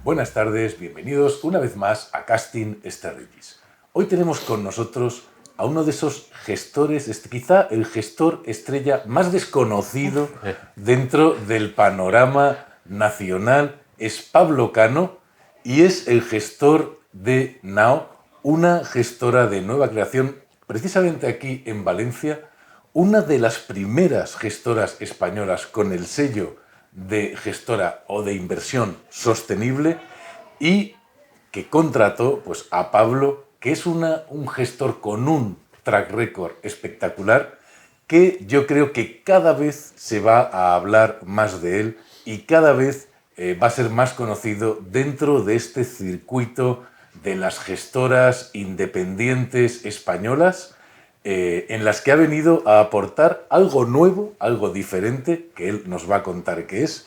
Buenas tardes, bienvenidos una vez más a Casting Strategies. Hoy tenemos con nosotros a uno de esos gestores, quizá el gestor estrella más desconocido dentro del panorama nacional. Es Pablo Cano y es el gestor de Now, una gestora de nueva creación, precisamente aquí en Valencia, una de las primeras gestoras españolas con el sello de gestora o de inversión sostenible y que contrató pues, a Pablo, que es un gestor con un track record espectacular, que yo creo que cada vez se va a hablar más de él y cada vez va a ser más conocido dentro de este circuito de las gestoras independientes españolas, en las que ha venido a aportar algo nuevo, algo diferente, que él nos va a contar qué es.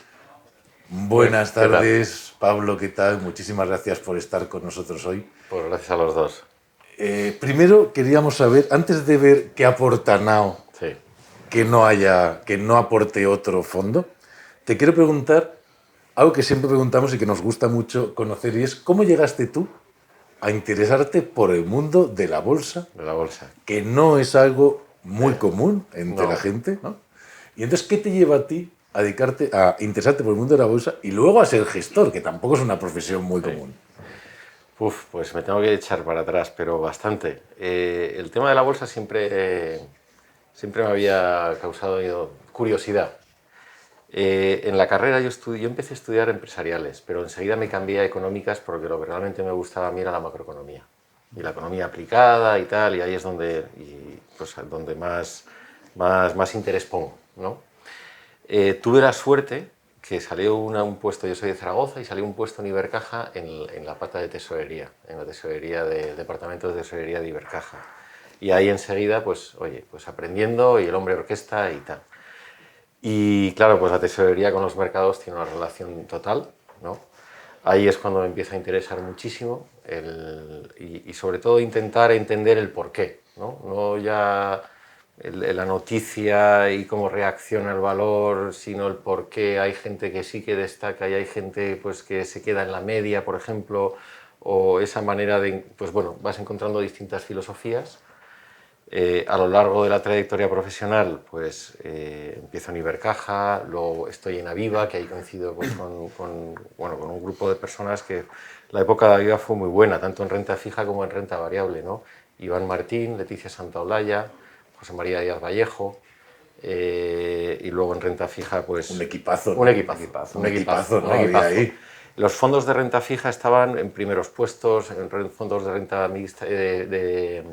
Buenas tardes, Pablo, ¿qué tal? Muchísimas gracias por estar con nosotros hoy. Pues gracias a los dos. Primero queríamos saber, antes de ver qué aporta Now, Sí. que no aporte otro fondo, te quiero preguntar algo que siempre preguntamos y que nos gusta mucho conocer, y es ¿cómo llegaste tú a interesarte por el mundo de la bolsa? De la bolsa. Que no es algo muy común entre No. la gente, ¿no? Y entonces, ¿qué te lleva a ti a dedicarte a interesarte por el mundo de la bolsa y luego a ser gestor, que tampoco es una profesión muy común? Pues me tengo que echar para atrás, pero bastante. El tema de la bolsa siempre me había causado curiosidad. En la carrera yo empecé a estudiar empresariales, pero enseguida me cambié a económicas porque lo que realmente me gustaba a mí era la macroeconomía. Y la economía aplicada y tal, y ahí es donde más interés pongo, ¿no? Tuve la suerte que salió un puesto, yo soy de Zaragoza, y salió un puesto en Ibercaja en la pata de tesorería, en la tesorería del departamento de tesorería de Ibercaja. Y ahí enseguida, pues aprendiendo, y el hombre orquesta y tal. Y claro, pues la tesorería con los mercados tiene una relación total, ¿no? Ahí es cuando me empieza a interesar muchísimo y sobre todo intentar entender el porqué, ¿no? No ya la noticia y cómo reacciona el valor, sino el por qué hay gente que sí que destaca y hay gente pues, que se queda en la media, por ejemplo, o esa manera de, pues bueno, vas encontrando distintas filosofías. A lo largo de la trayectoria profesional, pues empiezo en Ibercaja, luego estoy en Aviva, que ahí coincido pues, con un grupo de personas que la época de Aviva fue muy buena, tanto en renta fija como en renta variable, ¿no? Iván Martín, Leticia Santaolalla, José María Díaz Vallejo, y luego en renta fija, pues... Un equipazo, ¿no? Un equipazo, ¿no? Había ahí. Los fondos de renta fija estaban en primeros puestos, en fondos de renta mixta, de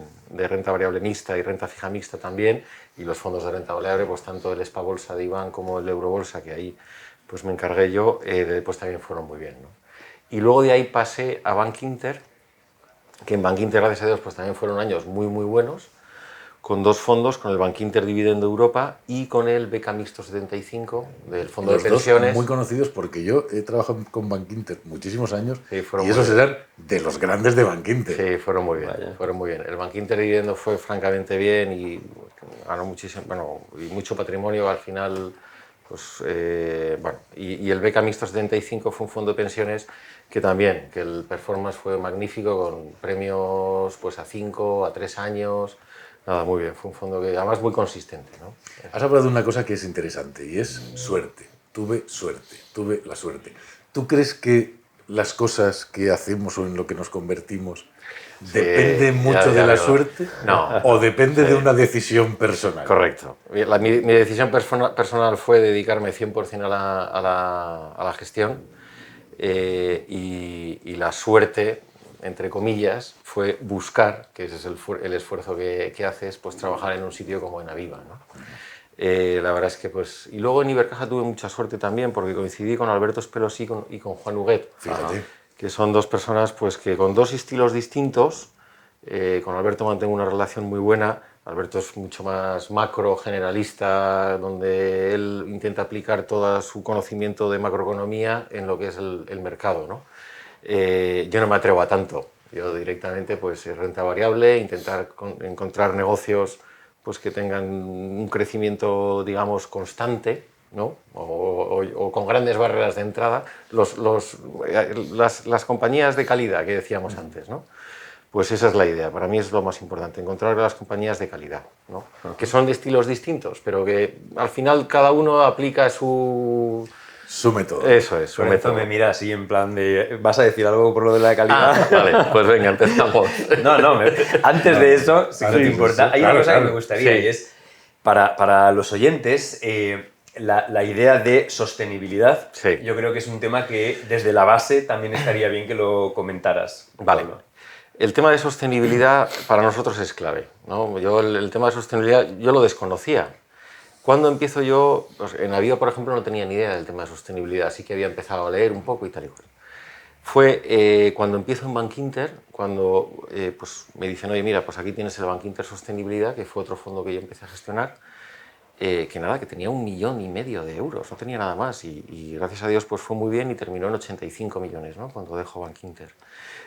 renta variable mixta y renta fija mixta también, y los fondos de renta variable, pues tanto el SPA Bolsa de Iván como el Eurobolsa, que ahí pues me encargué yo, pues también fueron muy bien, ¿no? Y luego de ahí pasé a Bank Inter, que en Bank Inter, gracias a Dios, pues también fueron años muy, muy buenos, con dos fondos, con el Bank Inter Dividendo Europa y con el Beca Mixto 75 del Fondo Los de Pensiones. Dos muy conocidos porque yo he trabajado con Bank Inter muchísimos años, Sí, y esos eran de los grandes de Bank Inter. Sí, fueron muy bien, fueron muy bien. El Bank Inter Dividendo fue francamente bien y ganó muchísimo, bueno, y mucho patrimonio al final. Pues, bueno, y el Beca Mixto 75 fue un fondo de pensiones que también, que el performance fue magnífico, con premios pues a 5, a 3 años. Nada, muy bien, fue un fondo que además muy consistente, ¿no? Has hablado de una cosa que es interesante y es suerte. Tuve la suerte. ¿Tú crees que las cosas que hacemos o en lo que nos convertimos depende mucho de la suerte? No. ¿O depende de una decisión personal? Correcto. Mi decisión personal fue dedicarme 100% a la gestión, y la suerte, entre comillas, fue buscar, que ese es el esfuerzo que haces, pues trabajar en un sitio como en Aviva, ¿no? La verdad es que pues... Y luego en Ibercaja tuve mucha suerte también porque coincidí con Alberto Espelosí y con Juan Huguet. Fíjate. Que son dos personas pues, que con dos estilos distintos. Con Alberto mantengo una relación muy buena. Alberto es mucho más macro, generalista, donde él intenta aplicar todo su conocimiento de macroeconomía en lo que es el mercado, ¿no? Yo no me atrevo a tanto. Yo directamente, pues, renta variable, intentar encontrar negocios pues, que tengan un crecimiento, digamos, constante, ¿no? O con grandes barreras de entrada, las compañías de calidad que decíamos antes, ¿no? Pues esa es la idea, para mí es lo más importante, encontrar las compañías de calidad, ¿no? Que son de estilos distintos, pero que al final cada uno aplica su método. Eso es, su Lorenzo método. me mira así en plan de... ¿Vas a decir algo por lo de la calidad? Vale, pues venga, empezamos. No, antes de eso, si no te Sí, importa, sí, hay claro, una cosa que claro. me gustaría Sí. y es, para los oyentes, la idea de sostenibilidad, Sí. yo creo que es un tema que desde la base también estaría bien que lo comentaras. Vale. Pablo. El tema de sostenibilidad para nosotros es clave, ¿no? Yo el tema de sostenibilidad yo lo desconocía. Cuando empiezo yo, pues en Avio, por ejemplo, no tenía ni idea del tema de sostenibilidad, así que había empezado a leer un poco y tal y cual. Fue cuando empiezo en Bankinter, cuando pues me dicen, oye, mira, pues aquí tienes el Bankinter Sostenibilidad, que fue otro fondo que yo empecé a gestionar, que nada, que tenía 1,5 millones de euros, no tenía nada más, y gracias a Dios pues fue muy bien y terminó en 85 millones, ¿no? Cuando dejo Bankinter.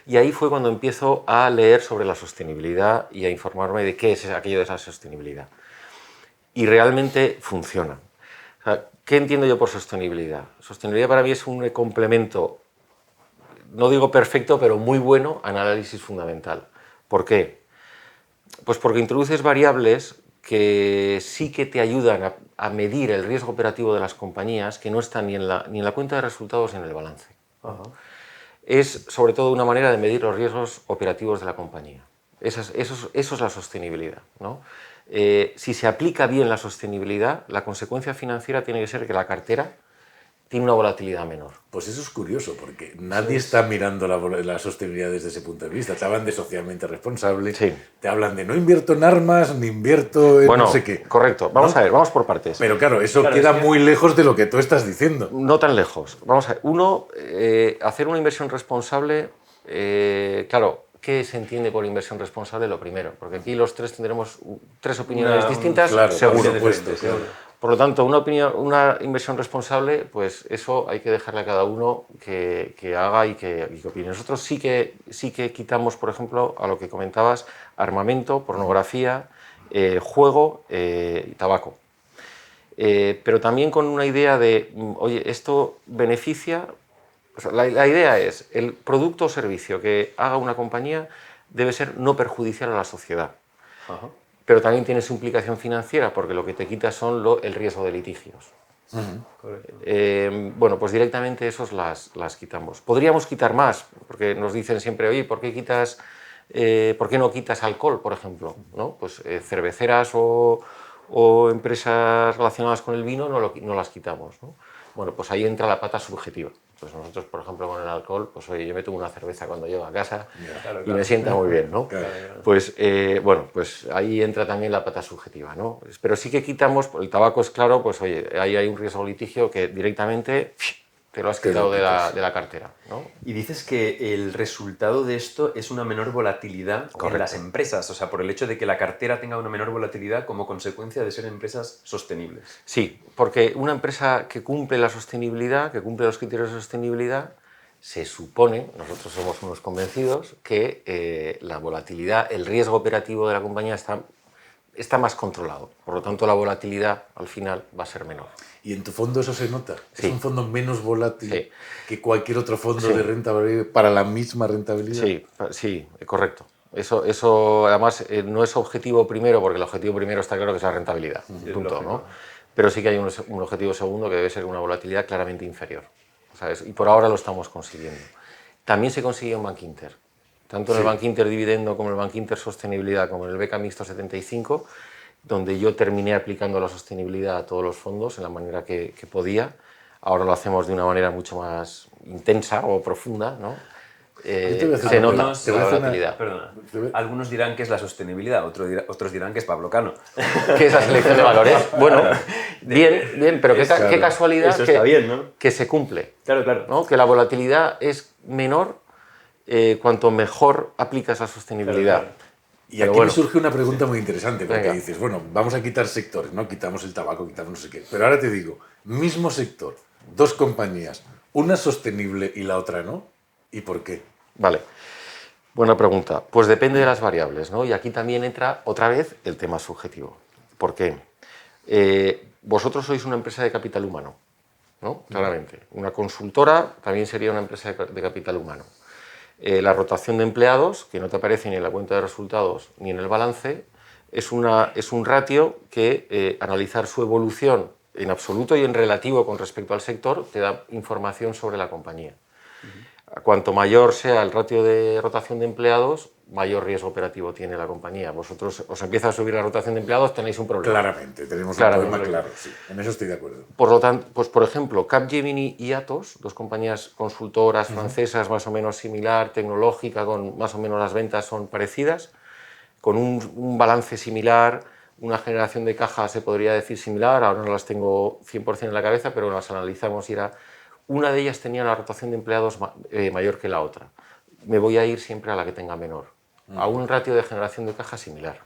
Y ahí fue cuando empiezo a leer sobre la sostenibilidad y a informarme de qué es aquello de esa sostenibilidad. Y realmente funciona. O sea, ¿qué entiendo yo por sostenibilidad? Sostenibilidad para mí es un complemento, no digo perfecto, pero muy bueno al análisis fundamental. ¿Por qué? Pues porque introduces variables que sí que te ayudan a medir el riesgo operativo de las compañías que no están ni en la cuenta de resultados ni en el balance. Ajá. Es sobre todo una manera de medir los riesgos operativos de la compañía. Eso es la sostenibilidad, ¿no? Si se aplica bien la sostenibilidad, la consecuencia financiera tiene que ser que la cartera tiene una volatilidad menor. Pues eso es curioso, porque nadie está mirando la sostenibilidad desde ese punto de vista. Te hablan de socialmente responsable, Sí. te hablan de no invierto en armas, ni invierto en Bueno, no sé qué. correcto. Vamos ¿No? a ver, vamos por partes. Pero claro, eso Claro, queda es que- muy lejos de lo que tú estás diciendo. No tan lejos. Vamos a ver. Uno, hacer una inversión responsable, claro, ¿qué se entiende por inversión responsable? Lo primero, porque aquí los tres tendremos tres opiniones distintas, claro, seguro. por supuesto, claro. Por lo tanto, una inversión responsable, pues eso hay que dejarle a cada uno que haga y que opine. Nosotros sí que quitamos, por ejemplo, a lo que comentabas, armamento, pornografía, juego y tabaco. Pero también con una idea de, oye, esto beneficia. O sea, la idea es, el producto o servicio que haga una compañía debe ser no perjudicial a la sociedad. Ajá. Pero también tiene su implicación financiera, porque lo que te quita son el riesgo de litigios. Correcto. Bueno, pues directamente esos las quitamos. Podríamos quitar más, porque nos dicen siempre, oye, ¿por qué no quitas alcohol, por ejemplo? ¿No? Pues cerveceras o empresas relacionadas con el vino no las quitamos, ¿no? Bueno, pues ahí entra la pata subjetiva. Pues nosotros, por ejemplo, con el alcohol, pues oye, yo me tomo una cerveza cuando llego a casa Claro, y claro. me sienta muy bien, ¿no? Claro. Pues bueno, pues ahí entra también la pata subjetiva, ¿no? Pero sí que quitamos, el tabaco es claro, pues oye, ahí hay un riesgo de litigio que directamente te lo has Te lo quitado quitas. de la cartera, ¿no? Y dices que el resultado de esto es una menor volatilidad en Correcto. las empresas, o sea, por el hecho de que la cartera tenga una menor volatilidad como consecuencia de ser empresas sostenibles. Sí, porque una empresa que cumple la sostenibilidad, que cumple los criterios de sostenibilidad, se supone, nosotros somos unos convencidos, que la volatilidad, el riesgo operativo de la compañía está más controlado. Por lo tanto, la volatilidad al final va a ser menor. Y en tu fondo eso se nota. Sí. Es un fondo menos volátil Sí. que cualquier otro fondo Sí. de rentabilidad para la misma rentabilidad. Sí, correcto. Eso además no es objetivo primero, porque el objetivo primero está claro que es la rentabilidad, punto, lógico. ¿no? Pero sí que hay un objetivo segundo que debe ser una volatilidad claramente inferior, ¿sabes? Y por ahora lo estamos consiguiendo. También se consiguió en Bankinter, tanto en el Bankinter Dividendo como en el Bankinter Sostenibilidad, como en el Beca Mixto 75, donde yo terminé aplicando la sostenibilidad a todos los fondos en la manera que podía. Ahora lo hacemos de una manera mucho más intensa o profunda, ¿no? Yo te voy a hacer Se una nota pregunta. Te voy a la hacer una- volatilidad. Perdona. Te voy- Algunos dirán que es la sostenibilidad, otros dirán que es Pablo Cano. ¿Qué es la selección de valores? Bueno, bien, pero Claro. qué casualidad Eso está bien, ¿no? que se cumple, Claro, claro. ¿no? Que la volatilidad es menor cuanto mejor aplicas la sostenibilidad. Claro, claro. Y Pero aquí bueno. me surge una pregunta muy interesante, porque Venga. dices, bueno, vamos a quitar sectores, ¿no? Quitamos el tabaco, quitamos no sé qué. Pero ahora te digo, mismo sector, dos compañías, una sostenible y la otra no. ¿Y por qué? Vale, buena pregunta. Pues depende de las variables, ¿no? Y aquí también entra otra vez el tema subjetivo. ¿Por qué? vosotros sois una empresa de capital humano, ¿no? Claramente. Una consultora también sería una empresa de capital humano. La rotación de empleados, que no te aparece ni en la cuenta de resultados ni en el balance, es un ratio que analizar su evolución en absoluto y en relativo con respecto al sector te da información sobre la compañía. Cuanto mayor sea el ratio de rotación de empleados, mayor riesgo operativo tiene la compañía. Vosotros os empieza a subir la rotación de empleados, tenéis un problema. Claramente, tenemos un problema claro, sí. En eso estoy de acuerdo. Por lo tanto, pues por ejemplo, Capgemini y Atos, dos compañías consultoras francesas más o menos similar, tecnológica, con más o menos las ventas son parecidas, con un balance similar, una generación de caja se podría decir similar, ahora no las tengo 100% en la cabeza, pero las analizamos y era... Una de ellas tenía la rotación de empleados mayor que la otra. Me voy a ir siempre a la que tenga menor, a un ratio de generación de caja similar.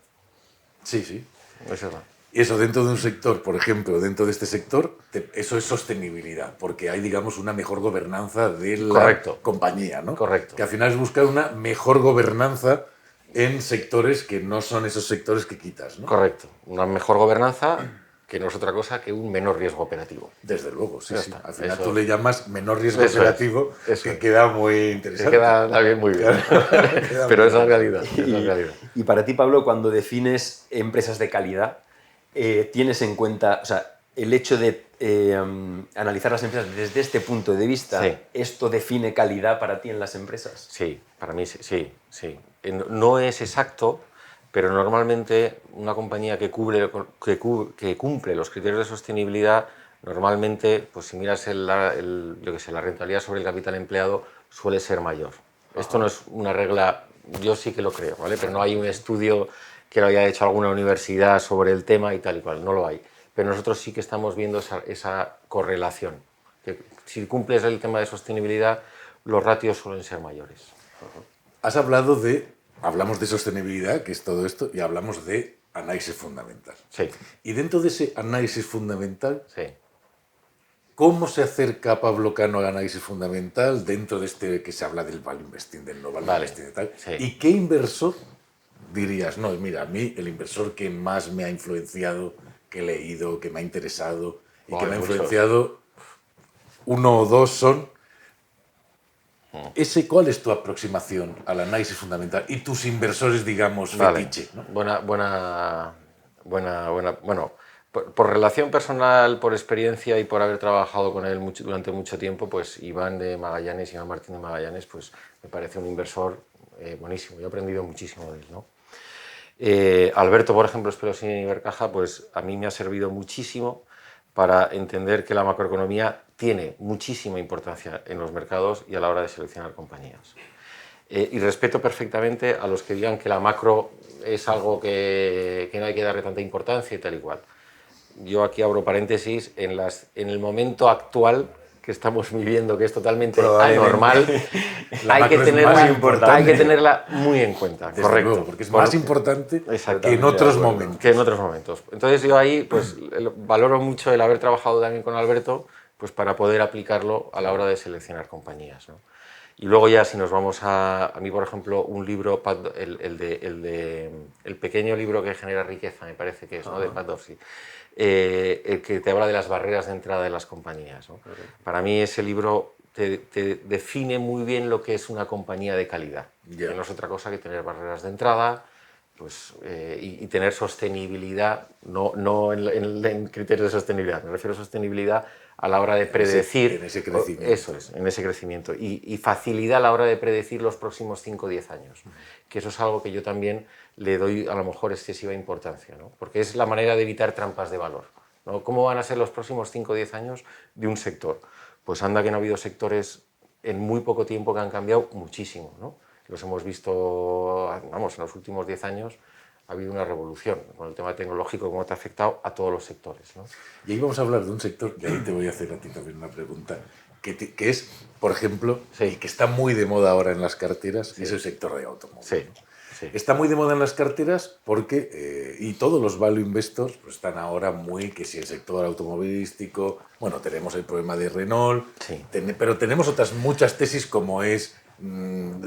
Sí, sí. Eso es verdad. Y eso dentro de un sector, por ejemplo, dentro de este sector, eso es sostenibilidad, porque hay, digamos, una mejor gobernanza de la compañía, ¿no? Correcto. Que al final es buscar una mejor gobernanza en sectores que no son esos sectores que quitas, ¿no? Correcto. Una mejor gobernanza que no es otra cosa que un menor riesgo operativo. Desde luego, sí, sí. Está. Al final Eso tú le llamas menor riesgo operativo, que es. queda muy interesante. Que queda también muy bien. Pero es la realidad. Y para ti, Pablo, cuando defines empresas de calidad, tienes en cuenta, o sea, el hecho de analizar las empresas desde este punto de vista, sí. ¿esto define calidad para ti en las empresas? Sí, para mí sí. No es exacto, pero normalmente una compañía que cumple los criterios de sostenibilidad, normalmente, pues si miras la rentabilidad sobre el capital empleado, suele ser mayor. Esto no es una regla, yo sí que lo creo, ¿vale? Pero no hay un estudio que lo haya hecho alguna universidad sobre el tema y tal y cual, no lo hay. Pero nosotros sí que estamos viendo esa correlación. Que si cumples el tema de sostenibilidad, los ratios suelen ser mayores. Has hablamos de sostenibilidad, que es todo esto, y hablamos de análisis fundamental. Sí. Y dentro de ese análisis fundamental, sí. ¿Cómo se acerca Pablo Cano al análisis fundamental dentro de este que se habla del value investing, del no value investing y tal? Sí. ¿Y qué inversor dirías, no, mira, a mí el inversor que más me ha influenciado, que he leído, que me ha interesado y que me ha influenciado, uno o dos son... ¿Cuál es tu aproximación al análisis fundamental y tus inversores, digamos, fetiche? ¿No? Bueno, por relación personal, por experiencia y por haber trabajado con él durante mucho tiempo, pues Iván Martín de Magallanes, pues me parece un inversor buenísimo. Yo he aprendido muchísimo de él, ¿no? Alberto, por ejemplo, Espelosín y Ibercaja, pues a mí me ha servido muchísimo para entender que la macroeconomía tiene muchísima importancia en los mercados y a la hora de seleccionar compañías. Y respeto perfectamente a los que digan que la macro es algo que no hay que darle tanta importancia y tal y cual. Yo aquí abro paréntesis, en el momento actual que estamos viviendo, que es totalmente anormal, hay que tenerla muy en cuenta. Desde correcto. Luego, porque es más importante que en otros momentos. Entonces yo ahí pues valoro mucho el haber trabajado también con Alberto, pues para poder aplicarlo a la hora de seleccionar compañías, ¿no? Y luego ya si nos vamos a mí, por ejemplo, un libro, el pequeño libro que genera riqueza, me parece que es, ¿no? De Pat Dorsey, el que te habla de las barreras de entrada de las compañías, ¿no? Para mí ese libro te define muy bien lo que es una compañía de calidad. Que no es otra cosa que tener barreras de entrada, pues, y tener sostenibilidad, no en criterios de sostenibilidad, me refiero a sostenibilidad a la hora de predecir... En ese crecimiento. Eso es, en ese crecimiento. Y facilidad a la hora de predecir los próximos 5 o 10 años. Que eso es algo que yo también le doy a lo mejor excesiva importancia, ¿no? Porque es la manera de evitar trampas de valor, ¿no? ¿Cómo van a ser los próximos 5 o 10 años de un sector? Pues anda que no ha habido sectores en muy poco tiempo que han cambiado muchísimo, ¿no? Los hemos visto, vamos, en los últimos 10 años ha habido una revolución con el tema tecnológico, cómo te ha afectado a todos los sectores, ¿no? Y ahí vamos a hablar de un sector, y ahí te voy a hacer a ti también una pregunta, que es, por ejemplo, y que está muy de moda ahora en las carteras, es el sector de automóvil. Sí. Está muy de moda en las carteras porque, y todos los value investors pues, están ahora que si el sector automovilístico, bueno, tenemos el problema de Renault, pero tenemos otras muchas tesis como es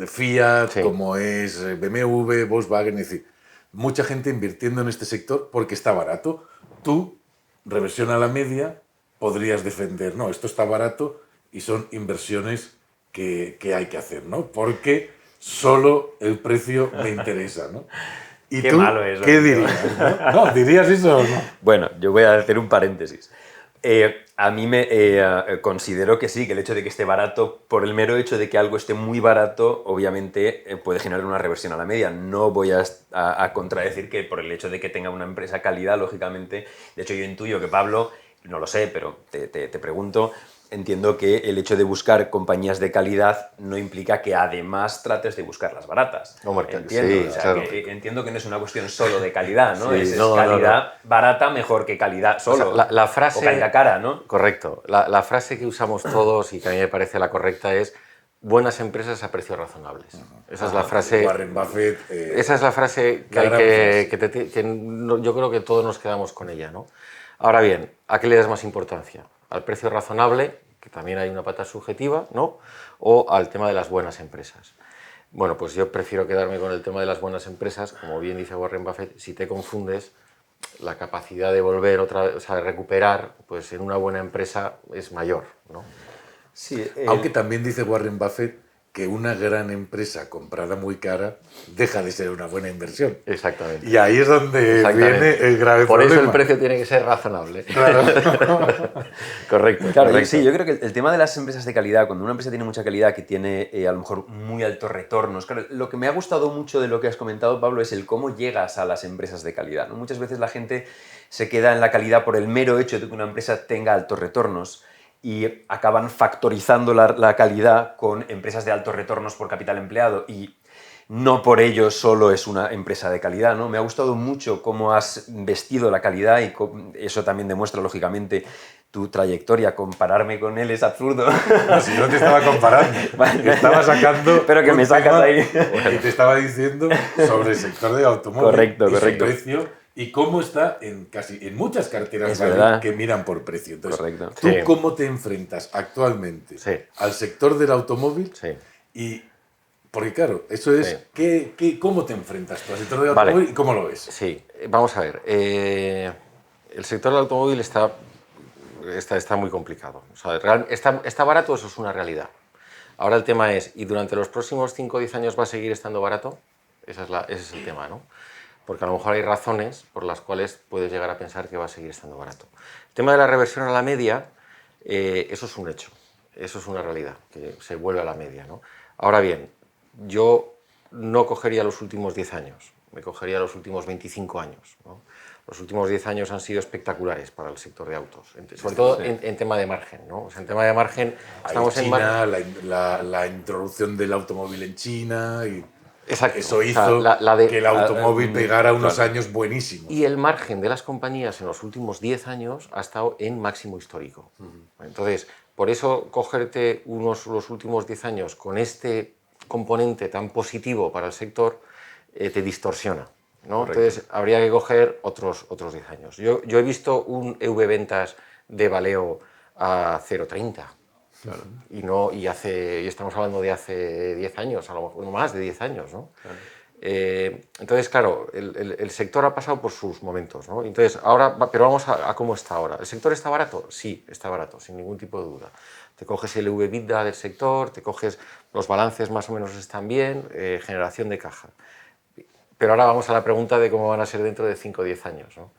Fiat, como es BMW, Volkswagen, es decir, mucha gente invirtiendo en este sector porque está barato. Tú reversión a la media, podrías defender, no, esto está barato y son inversiones que hay que hacer, ¿no? Porque solo el precio me interesa, ¿no? ¿Y Qué tú malo eso, qué tío. dirías? ¿No? ¿Dirías eso o no? Bueno, yo voy a hacer un paréntesis. A mí me considero que sí, que el hecho de que esté barato, por el mero hecho de que algo esté muy barato, obviamente puede generar una reversión a la media. No voy a contradecir que por el hecho de que tenga una empresa calidad, lógicamente, de hecho yo intuyo que Pablo, no lo sé, pero te pregunto, entiendo que el hecho de buscar compañías de calidad no implica que además trates de buscar las baratas. Hombre, Entiendo, sí, o sea, claro. entiendo que no es una cuestión solo de calidad, ¿no? Sí, es no, calidad barata mejor que calidad solo. O sea, la frase... O calidad cara, ¿no? Correcto. La frase que usamos todos y que a mí me parece la correcta es buenas empresas a precios razonables. Esa es la frase... Warren Buffett. Esa es la frase que, la hay gran frase. yo creo que todos nos quedamos con ella, ¿no? Ahora bien, ¿a qué le das más importancia? ¿Al precio razonable, que también hay una pata subjetiva, ¿no? O al tema de las buenas empresas? Bueno, pues yo prefiero quedarme con el tema de las buenas empresas. Como bien dice Warren Buffett, si te confundes, la capacidad de volver otra vez, o sea, de recuperar, pues en una buena empresa es mayor, ¿no? Sí, Aunque también dice Warren Buffett que una gran empresa comprada muy cara deja de ser una buena inversión. Exactamente. Y ahí es donde Exactamente. viene el grave Por problema. eso el precio tiene que ser razonable. Claro. Correcto. Claro, correcto. sí, yo creo que el tema de las empresas de calidad, cuando una empresa tiene mucha calidad, que tiene a lo mejor muy altos retornos, claro, lo que me ha gustado mucho de lo que has comentado, Pablo, es el cómo llegas a las empresas de calidad, ¿no? Muchas veces la gente se queda en la calidad por el mero hecho de que una empresa tenga altos retornos y acaban factorizando la calidad con empresas de altos retornos por capital empleado y no por ello solo es una empresa de calidad, ¿no? Me ha gustado mucho cómo has vestido la calidad y eso también demuestra, lógicamente, tu trayectoria. Compararme con él es absurdo. No, si no te estaba comparando, Vale. estaba sacando. Pero que un me sacas tema ahí. Y te estaba diciendo sobre el sector del automóvil. Correcto, y correcto. su precio y cómo está en muchas carteras Es value verdad. que miran por precio. Entonces, Correcto. ¿tú Sí. cómo te enfrentas actualmente Sí. al sector del automóvil? Sí. Y porque claro, eso es, Sí. ¿cómo te enfrentas tú al sector del Vale. automóvil y cómo lo ves? Sí, vamos a ver. El sector del automóvil está muy complicado. O sea, está barato, eso es una realidad. Ahora el tema es, ¿y durante los próximos 5 o 10 años va a seguir estando barato? Ese es el tema, ¿no? Porque a lo mejor hay razones por las cuales puedes llegar a pensar que va a seguir estando barato. El tema de la reversión a la media, eso es un hecho, eso es una realidad, que se vuelve a la media, ¿no? Ahora bien, yo no cogería los últimos 10 años, me cogería los últimos 25 años, ¿no? Los últimos 10 años han sido espectaculares para el sector de autos, sobre todo en tema de margen, ¿no? O sea, en tema de margen estamos en China, la introducción del automóvil en China y Exacto. eso O sea, hizo que el automóvil pegara unos años buenísimos. Y el margen de las compañías en los últimos 10 años ha estado en máximo histórico. Entonces, por eso cogerte los últimos 10 años con este componente tan positivo para el sector te distorsiona, ¿no? Entonces, habría que coger otros 10 años. Yo he visto un EV ventas de Valeo a 0,30. Claro. Y estamos hablando de hace 10 años, a lo mejor más de 10 años, ¿no? Claro. Entonces, claro, el sector ha pasado por sus momentos, ¿no? Entonces, pero vamos a cómo está ahora. ¿El sector está barato? Sí, está barato, sin ningún tipo de duda. Te coges el EBITDA del sector, te coges los balances más o menos están bien, generación de caja. Pero ahora vamos a la pregunta de cómo van a ser dentro de 5 o 10 años, ¿no?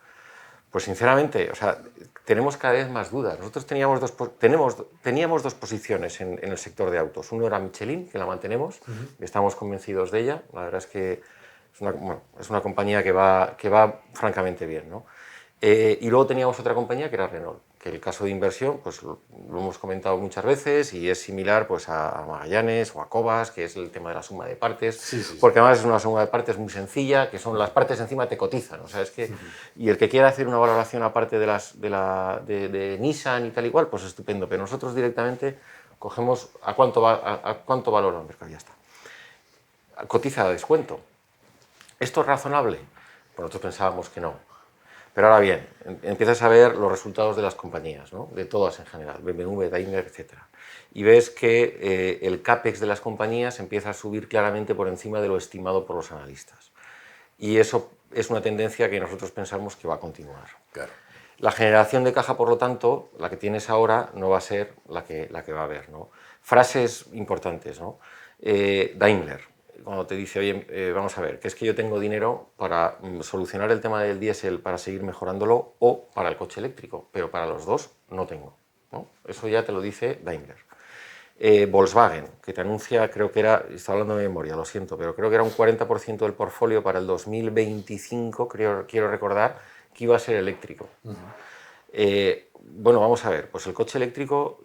Pues sinceramente, o sea, tenemos cada vez más dudas. Nosotros teníamos dos posiciones en el sector de autos. Uno era Michelin, que la mantenemos, y estamos convencidos de ella. La verdad es que es una compañía que va francamente bien, ¿no? Y luego teníamos otra compañía que era Renault, que el caso de inversión, pues lo hemos comentado muchas veces y es similar pues, a Magallanes o a Cobas, que es el tema de la suma de partes, porque además es una suma de partes muy sencilla, que son las partes encima te cotizan, o sea, es que, y el que quiera hacer una valoración aparte de Nissan y tal igual, pues estupendo, pero nosotros directamente cogemos a cuánto valora el mercado, ya está. Cotiza a descuento. ¿Esto es razonable? Pues nosotros pensábamos que no. Pero ahora bien, empiezas a ver los resultados de las compañías, ¿no? De todas en general, BMW, Daimler, etc. Y ves que el CAPEX de las compañías empieza a subir claramente por encima de lo estimado por los analistas. Y eso es una tendencia que nosotros pensamos que va a continuar. Claro. La generación de caja, por lo tanto, la que tienes ahora, no va a ser la que va a haber, ¿no? Frases importantes, ¿no? Daimler, cuando te dice, oye, vamos a ver, que es que yo tengo dinero para solucionar el tema del diésel, para seguir mejorándolo, o para el coche eléctrico, pero para los dos no tengo, ¿no? Eso ya te lo dice Daimler. Volkswagen, que te anuncia, creo que era, estoy hablando de memoria, lo siento, pero creo que era un 40% del portfolio para el 2025, quiero recordar, que iba a ser eléctrico. Bueno, vamos a ver, pues el coche eléctrico,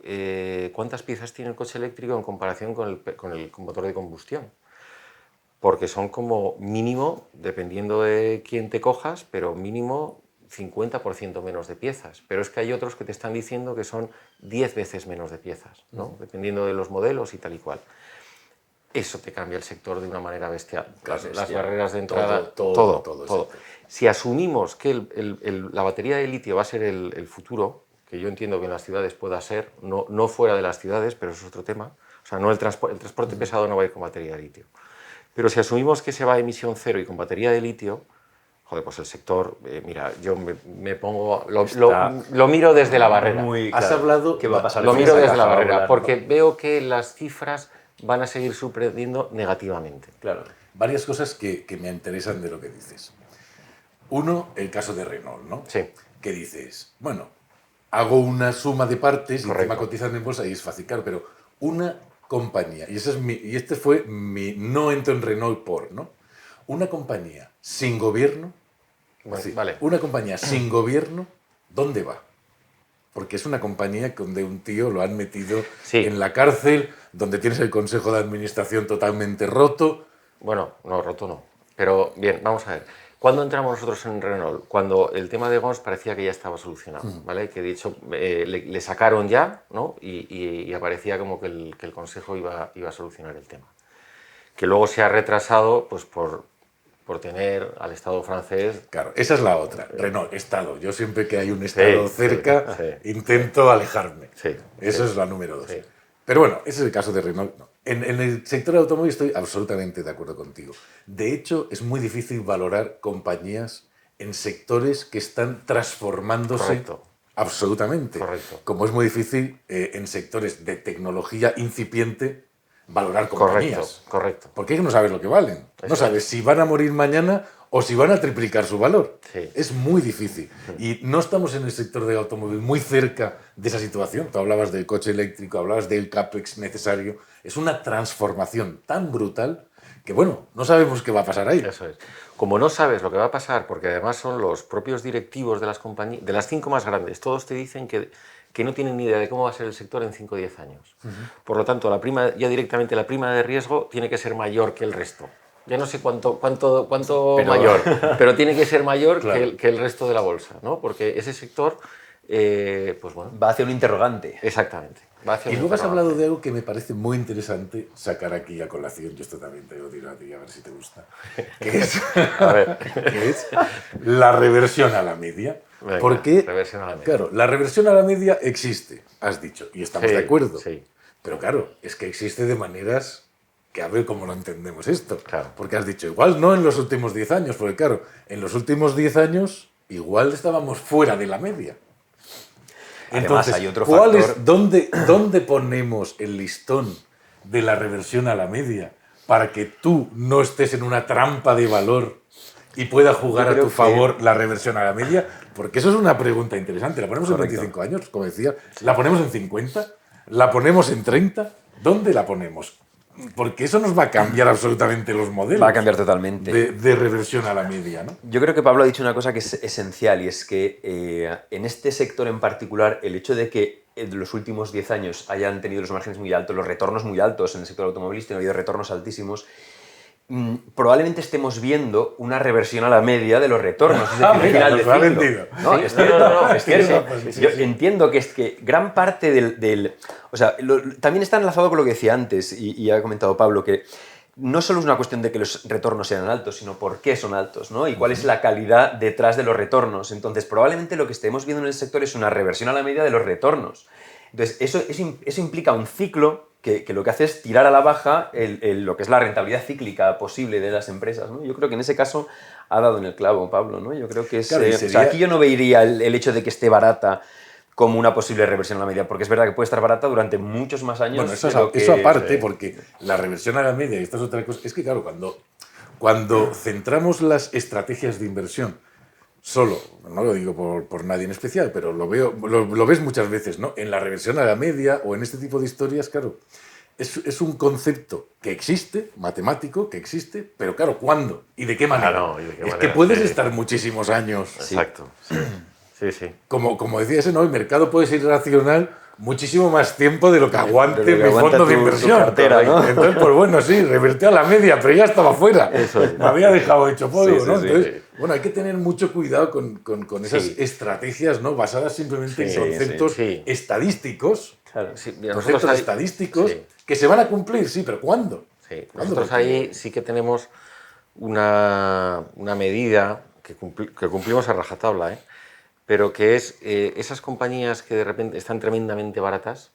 ¿cuántas piezas tiene el coche eléctrico en comparación con el motor de combustión? Porque son como mínimo, dependiendo de quién te cojas, pero mínimo 50% menos de piezas. Pero es que hay otros que te están diciendo que son 10 veces menos de piezas, ¿no? Dependiendo de los modelos y tal y cual. Eso te cambia el sector de una manera bestial. Las barreras de entrada, todo. Si asumimos que la batería de litio va a ser el futuro, que yo entiendo que en las ciudades pueda ser, no fuera de las ciudades, pero eso es otro tema. O sea, no el transporte pesado no va a ir con batería de litio. Pero si asumimos que se va a emisión cero y con batería de litio, joder, pues el sector, mira, yo me pongo, lo miro desde la barrera. Has hablado que va a pasar. Lo miro desde la barrera, porque veo que las cifras van a seguir sorprendiendo negativamente. Claro. Varias cosas que me interesan de lo que dices. Uno, el caso de Renault, ¿no? Sí. Que dices, bueno, hago una suma de partes y Correcto. encima cotizan en bolsa y es fácil, claro, pero una compañía, y este fue mi no entro en Renault por, ¿no? Una compañía sin gobierno, Bueno, sí, vale. una compañía sin gobierno, ¿dónde va? Porque es una compañía donde un tío lo han metido Sí. en la cárcel, donde tienes el consejo de administración totalmente roto. Bueno, no, roto no. Pero bien, vamos a ver. ¿Cuándo entramos nosotros en Renault? Cuando el tema de Gons parecía que ya estaba solucionado, ¿vale? Que de hecho le sacaron ya, ¿no? Y aparecía como que el Consejo iba a solucionar el tema. Que luego se ha retrasado pues por tener al Estado francés. Claro, esa es la otra. Renault, Estado. Yo siempre que hay un Estado cerca, intento alejarme. Sí, Eso sí. es la número 2. Sí. Pero bueno, ese es el caso de Renault. No. En el sector del automóvil estoy absolutamente de acuerdo contigo. De hecho, es muy difícil valorar compañías en sectores que están transformándose. Correcto. Absolutamente. Correcto. Como es muy difícil en sectores de tecnología incipiente valorar compañías. Correcto. Porque no sabes lo que valen. No sabes si van a morir mañana o si van a triplicar su valor. Sí. Es muy difícil. Y no estamos en el sector del automóvil muy cerca de esa situación. Tú hablabas del coche eléctrico, hablabas del CAPEX necesario. Es una transformación tan brutal que, bueno, no sabemos qué va a pasar ahí. Eso es. Como no sabes lo que va a pasar, porque además son los propios directivos de las compañías, de las 5 más grandes, todos te dicen que no tienen ni idea de cómo va a ser el sector en 5 o 10 años. Por lo tanto, ya directamente la prima de riesgo tiene que ser mayor que el resto. Ya no sé cuánto mayor, pero tiene que ser mayor Claro. que el resto de la bolsa, ¿no? Porque ese sector, pues bueno. Va hacia un interrogante. Exactamente. Va hacia Y un luego has interrogante. hablado de algo que me parece muy interesante sacar aquí a colación. Yo esto también te lo digo a ti, a ver si te gusta. Que es, A ver. que es la reversión a la media. Venga, Porque, reversión a la media. claro, la reversión a la media existe, has dicho, y estamos Sí, de acuerdo. sí. Pero claro, es que existe de maneras que a ver cómo lo entendemos esto. Claro. Porque has dicho, igual no en los últimos 10 años, porque claro, en los últimos 10 años igual estábamos fuera de la media. Además, Entonces, hay otro ¿cuál factor. es, dónde ponemos el listón de la reversión a la media para que tú no estés en una trampa de valor y pueda jugar Yo a creo tu que- favor la reversión a la media? Porque eso es una pregunta interesante. ¿La ponemos Correcto. en 25 años, como decía? ¿La ponemos en 50? ¿La ponemos en 30? ¿Dónde la ponemos? Porque eso nos va a cambiar absolutamente los modelos. Va a cambiar totalmente. De reversión a la media, ¿no? Yo creo que Pablo ha dicho una cosa que es esencial y es que en este sector en particular el hecho de que en los últimos 10 años hayan tenido los márgenes muy altos, los retornos muy altos en el sector automovilístico, ha habido retornos altísimos, probablemente estemos viendo una reversión a la media de los retornos. Es decir, al Mira, final nos del lo ha ciclo. vendido. No, Sí, es cierto, no, es cierto. sí, sí, Yo sí. entiendo que es que gran parte o sea, también está enlazado con lo que decía antes y ha comentado Pablo, que no solo es una cuestión de que los retornos sean altos, sino por qué son altos, ¿no? Y cuál es la calidad detrás de los retornos. Entonces, probablemente lo que estemos viendo en el sector es una reversión a la media de los retornos. Entonces, eso implica un ciclo que lo que hace es tirar a la baja lo que es la rentabilidad cíclica posible de las empresas, ¿no? Yo creo que en ese caso ha dado en el clavo, Pablo, ¿no? Yo creo que es... Claro, y o sea, sería- aquí yo no vería el hecho de que esté barata como una posible reversión a la media, porque es verdad que puede estar barata durante muchos más años. Bueno, eso, de lo que- eso aparte, porque la reversión a la media, y esta es otra cosa, es que claro, cuando centramos las estrategias de inversión solo, no lo digo por nadie en especial, pero lo ves muchas veces, ¿no? En la reversión a la media o en este tipo de historias, claro, es un concepto que existe, matemático, que existe, pero claro, ¿cuándo? ¿Y de qué manera? Claro, ¿y de qué es manera? que puedes Sí. estar muchísimos años. Exacto. Sí, sí. Sí. Como decía ese, ¿no? El mercado puede ser irracional muchísimo más tiempo de lo que aguante De lo que mi aguanta fondo de tu inversión. cartera, ¿no? Entonces, pues bueno, sí, revertí a la media, pero ya estaba fuera. Eso es. Me había dejado hecho polvo, Sí, sí, ¿no? sí. Entonces, bueno, hay que tener mucho cuidado con esas Sí. estrategias, ¿no? Basadas simplemente Sí, en conceptos sí. estadísticos, Claro. Sí, mira, conceptos nosotros ahí- estadísticos sí. que se van a cumplir, sí, pero ¿cuándo? Sí, ¿Cuándo? nosotros Porque- ahí sí que tenemos una medida que cumplimos a rajatabla, ¿eh? Pero que es esas compañías que de repente están tremendamente baratas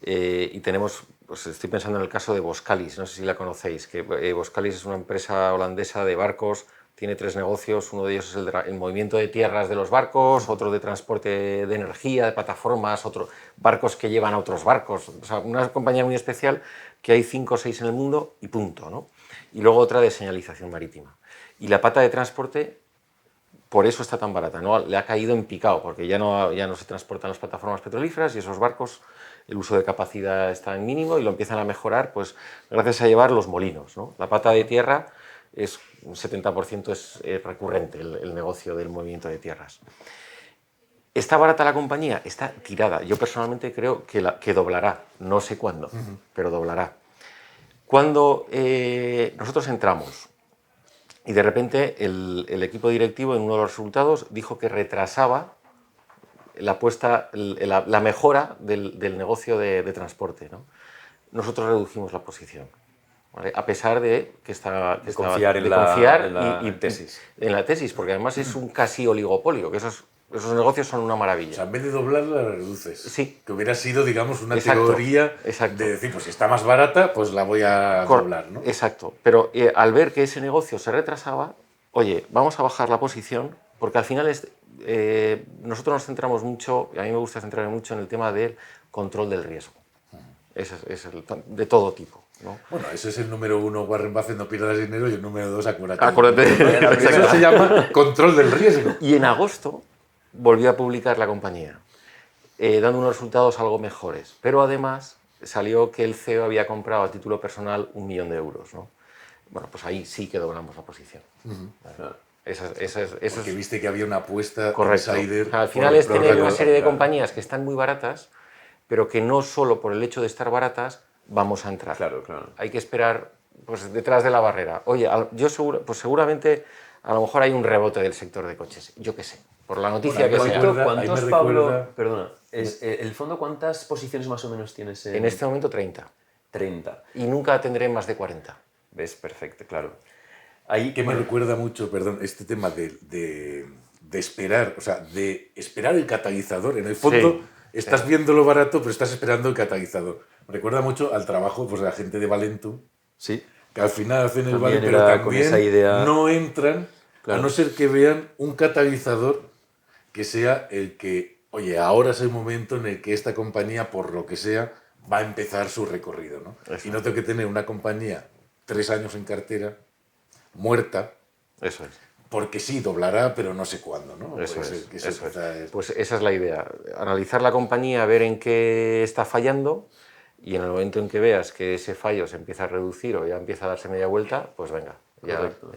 y tenemos, pues estoy pensando en el caso de Boskalis, no sé si la conocéis, que Boskalis es una empresa holandesa de barcos, tiene 3 negocios, uno de ellos es el movimiento de tierras de los barcos, otro de transporte de energía, de plataformas, otro barcos que llevan a otros barcos, o sea, una compañía muy especial que hay 5 o 6 en el mundo y punto, ¿no? Y luego otra de señalización marítima. Y la pata de transporte, por eso está tan barata, ¿no? Le ha caído en picado, porque ya no se transportan las plataformas petrolíferas y esos barcos, el uso de capacidad está en mínimo y lo empiezan a mejorar, pues gracias a llevar los molinos, ¿no? La pata de tierra es un 70% es recurrente el negocio del movimiento de tierras. ¿Está barata la compañía? Está tirada. Yo personalmente creo que doblará, no sé cuándo, pero doblará. Cuando nosotros entramos y de repente el equipo directivo en uno de los resultados dijo que retrasaba la mejora del negocio de transporte, ¿no? Nosotros redujimos la posición, ¿vale? A pesar de que estaba De confiar en de la- confiar en la y tesis. en la tesis, porque además es un casi oligopolio, que esos negocios son una O maravilla. sea, en vez de doblarla, la reduces. Sí. Que hubiera sido, digamos, una Exacto, teoría exacto. de decir, pues si está más barata, pues la voy a doblar, ¿no? Exacto, pero al ver que ese negocio se retrasaba, oye, vamos a bajar la posición, porque al final nosotros nos centramos mucho, y a mí me gusta centrarme mucho en el tema del control del riesgo. De todo tipo, ¿no? Bueno, ese es el número 1, Warren Buffett, no pierdas dinero, y el número 2, acuérdate. Acuérdate. Eso Exacto. se llama control del riesgo. Y en agosto volvió a publicar la compañía, dando unos resultados algo mejores, pero además salió que el CEO había comprado a título personal 1 millón de euros, ¿no? Bueno, pues ahí sí que doblamos la posición. Claro. Esa Porque es viste que había una apuesta correcto. insider. Al final por es tener una rollo- serie de claro. compañías que están muy baratas, pero que no solo por el hecho de estar baratas vamos a entrar. Claro, claro. Hay que esperar pues, detrás de la barrera. Oye, pues seguramente a lo mejor hay un rebote del sector de coches, yo qué sé, por la noticia Bueno, que ahí sea. recuerda- ¿Cuántos, ahí me Pablo? recuerda- Perdona, el fondo, ¿cuántas posiciones más o menos tienes En este momento 30. 30. Y nunca tendré más de 40. ¿Ves? Perfecto, claro. Ahí, Que me recuerda mucho, perdón, este tema de esperar, o sea, de esperar el catalizador. En el fondo, Sí, estás viendo lo barato, pero estás esperando el catalizador. Me recuerda mucho al trabajo pues, de la gente de Valentum, Sí. que al final hacen el También vale, pero era con también esa idea- no entran, Claro. a no ser que vean un catalizador que sea el que, oye, ahora es el momento en el que esta compañía, por lo que sea, va a empezar su recorrido, ¿no? Y no tengo que tener una compañía 3 años en cartera, muerta, Eso es. porque sí, doblará, pero no sé cuándo, ¿no? Eso Puede es, ser que eso eso es. quizá es- Pues esa es la idea. Analizar la compañía, ver en qué está fallando y en el momento en que veas que ese fallo se empieza a reducir o ya empieza a darse media vuelta, pues venga, ya Correcto.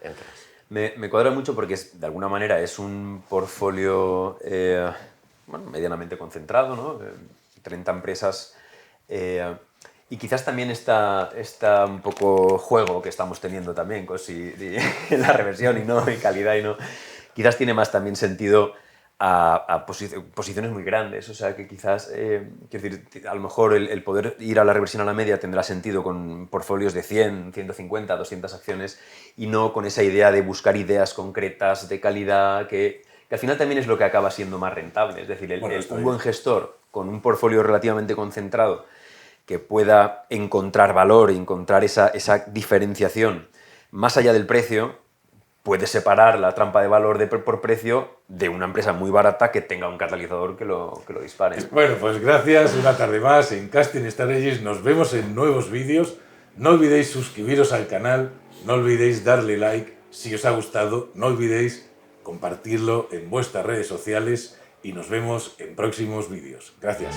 entras. Me cuadra mucho porque de alguna manera es un portfolio bueno, medianamente concentrado, ¿no? 30 empresas. Y quizás también está un poco juego que estamos teniendo también con la reversión y no, y calidad y no. Quizás tiene más también sentido a posiciones muy grandes. O sea, que quizás, quiero decir, a lo mejor el poder ir a la reversión a la media tendrá sentido con portfolios de 100, 150, 200 acciones y no con esa idea de buscar ideas concretas de calidad que al final también es lo que acaba siendo más rentable. Es decir, Bueno, está un bien. buen gestor con un portfolio relativamente concentrado que pueda encontrar valor, encontrar esa diferenciación más allá del precio, puede separar la trampa de valor por precio de una empresa muy barata que tenga un catalizador que lo dispare. Bueno, pues gracias, una tarde más en Casting Strategies. Nos vemos en nuevos vídeos. No olvidéis suscribiros al canal, no olvidéis darle like. Si os ha gustado, no olvidéis compartirlo en vuestras redes sociales y nos vemos en próximos vídeos. Gracias.